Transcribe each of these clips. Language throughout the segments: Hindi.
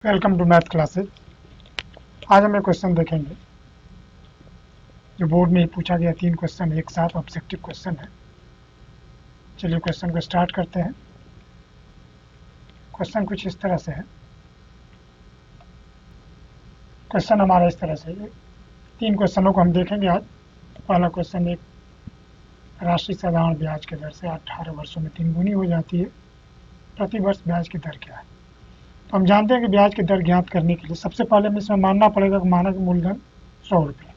Welcome to math classes. आज हम एक क्वेश्चन देखेंगे जो बोर्ड में ही पूछा गया। 3 क्वेश्चन एक साथ ऑब्जेक्टिव क्वेश्चन है। चलिए क्वेश्चन को स्टार्ट करते हैं। क्वेश्चन कुछ इस तरह से है। क्वेश्चन हमारा इस तरह से है। 3 क्वेश्चनों को हम देखेंगे आज। पहला क्वेश्चन, एक राशि साधारण ब्याज के दर से 18 वर्षों में 3 गुनी हो जाती है, प्रति वर्ष ब्याज की दर क्या है। तो हम जानते हैं कि ब्याज की दर ज्ञात करने के लिए सबसे पहले हमें इसमें मानना पड़ेगा कि मानक मूलधन 100 रुपये।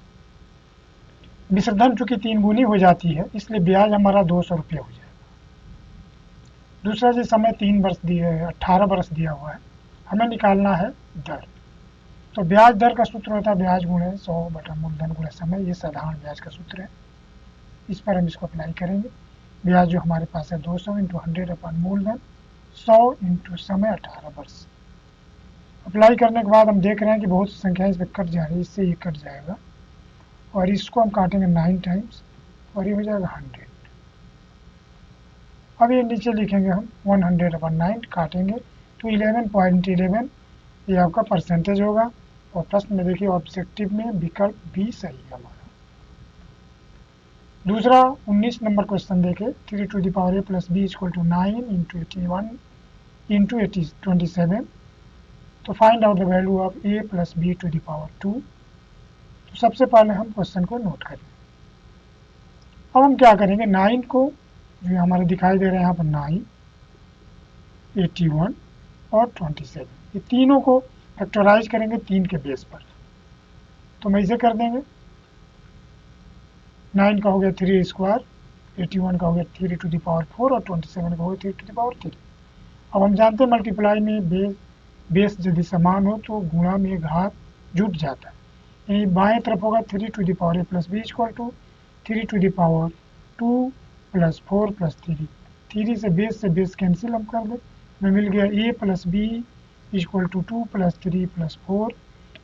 मिश्र धन चूंकि 3 गुनी हो जाती है इसलिए ब्याज हमारा 200 रुपये हो जाएगा। दूसरा जी, समय 3 वर्ष दिए 18 वर्ष दिया हुआ है, हमें निकालना है दर। तो ब्याज दर का सूत्र होता है ब्याज गुणे 100 बटा मूलधन गुणे समय। ये साधारण ब्याज का सूत्र है। इस पर हम इसको अप्लाई करेंगे। ब्याज जो हमारे पास है 200 इंटू 100 अपन मूलधन 100 इंटू समय 18 वर्ष। अप्लाई करने के बाद हम देख रहे हैं कि बहुत सी संख्याएं इसमें कट जा रही है, इससे ये कट जाएगा और इसको हम काटेंगे 9 टाइम्स और ये हो जाएगा 100। अब ये नीचे लिखेंगे हम 100/9 काटेंगे तो 11.11 ये आपका परसेंटेज होगा। और प्रश्न में देखिए ऑब्जेक्टिव में विकल्प बी सही है हमारा। दूसरा 19 नंबर क्वेश्चन देखे। 3 to the power a plus b equal to 9 into 81 into 27। तो find out the value of a plus b to the power 2। तो सबसे पहले हम क्वेश्चन को नोट करें। अब हम क्या करेंगे, 9 को जो हमारे दिखाई दे रहे हैं यहाँ पर 9, 81 और 27, ये तीनों को फैक्टराइज करेंगे 3 के बेस पर। तो हम इसे कर देंगे। 9 का हो गया 3 स्क्वायर, 81 का हो गया 3 टू द पावर 4 और 27 का हो गया 3 टू द पावर 3। अब हम जानते हैं मल्टीप्लाई में बेस यदि समान हो तो गुणा में घात जुट जाता है। यानी बाएं तरफ होगा 3 to the power a plus b equal to 3 to the power 2 plus 4 plus 3। 3 से बेस कैंसिल हम कर दें, हमें मिल गया a plus b equal to 2 plus 3 plus 4।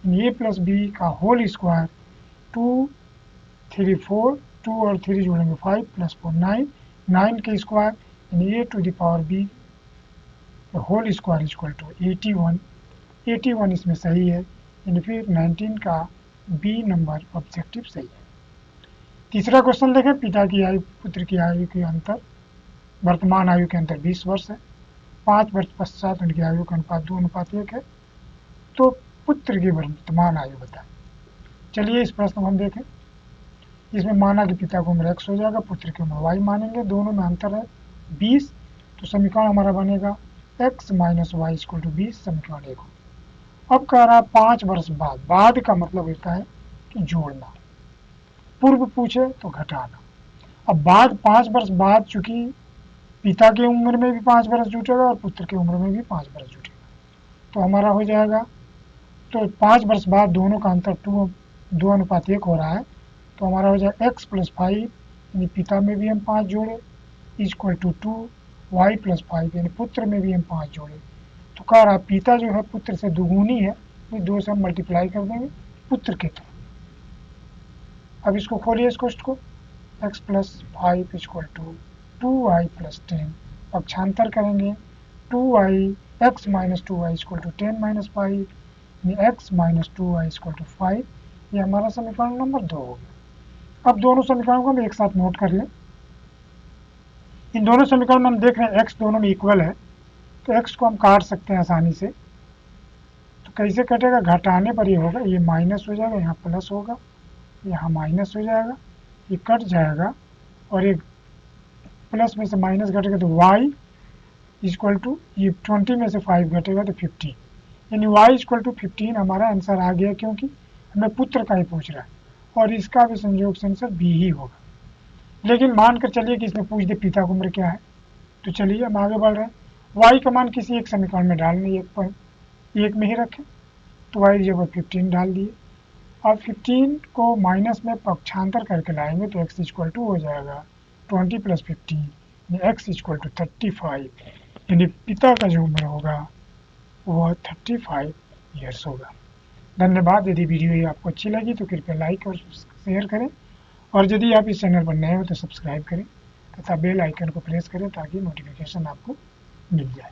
a plus b का होल स्क्वायर 2 3 4, 2 और 3 जोड़ेंगे 5 प्लस 4 9, 9 के स्क्वायर यानी a to the power b whole square equal to 81। 81 इसमें सही है, यानी फिर 19 का बी नंबर ऑब्जेक्टिव सही है। तीसरा क्वेश्चन देखें। पिता की आयु पुत्र की आयु के अंतर, वर्तमान आयु के अंतर 20 वर्ष है। 5 वर्ष पश्चात उनकी आयु का अनुपात 2:1 है। तो पुत्र की वर्तमान आयु बताएं। चलिए इस प्रश्न को हम देखें। इसमें माना कि पिता की उम्र x हो जाएगा, पुत्र की उम्र y मानेंगे, दोनों में अंतर है 20। तो समीकरण हमारा बनेगा x minus y equal to 20। समीकरण 1 हो। अब कह रहा है 5 वर्ष बाद। बाद का मतलब होता है कि जोड़ना, पूर्व पूछे तो घटाना। अब बाद 5 वर्ष बाद चूंकि पिता की उम्र में भी 5 वर्ष जुटेगा और पुत्र की उम्र में भी 5 वर्ष जुटेगा, तो हमारा हो जाएगा। तो 5 वर्ष बाद दोनों का अंतर 2:1 हो रहा है, तो हमारा हो जाएगा x प्लस 5 यानी पिता में भी हम 5 जोड़े इक्वल टू 2 y प्लस 5 यानी पुत्र में भी हम 5 जोड़े। तो कह रहा पिता जो है पुत्र से दुगुनी है, तो 2 से हम मल्टीप्लाई कर देंगे पुत्र के तरफ। अब इसको खोलिए इस क्वेश्चन को। x plus 5 equal to 2y plus 10, पक्षांतर करेंगे 2y x minus 2y equal to 10 minus 5 यानी x minus 2y equal to 5। ये हमारा समीकरण नंबर 2 हो गया। अब दोनों समीकरणों को हम एक साथ नोट कर लें। इन दोनों समीकरण में हम देख रहे हैं x दोनों में इक्वल है, तो x को हम काट सकते हैं आसानी से। तो कैसे कटेगा, घटाने पर ये होगा, ये माइनस हो जाएगा, यहाँ प्लस होगा, यहाँ माइनस हो जाएगा, ये कट जाएगा और ये प्लस में से माइनस घटेगा तो y इक्वल टू ये 20 में से 5 घटेगा तो 15, यानी y इक्वल टू 15 हमारा आंसर आ गया, क्योंकि हमें पुत्र का ही पूछ रहा है और इसका भी संयोग से आंसर बी ही होगा। लेकिन मानकर चलिए कि इसमें पूछ दे पिता की उम्र क्या है, तो चलिए हम आगे बढ़ रहे हैं। y का मान किसी एक समीकरण में डालने, एक में ही रखें, तो y की जगह 15 डाल दिए। अब 15 को माइनस में पक्षांतर करके लाएंगे तो x इक्वल टू हो जाएगा 20 प्लस 15 यानी x इक्वल टू 35, यानी पिता का जो उम्र होगा वह 35 ईयर्स होगा। धन्यवाद। यदि वीडियो ये आपको अच्छी लगी तो कृपया लाइक और शेयर करें, और यदि आप इस चैनल पर नए हो तो सब्सक्राइब करें तथा बेल आइकन को प्रेस करें ताकि नोटिफिकेशन आपको मिल जाए।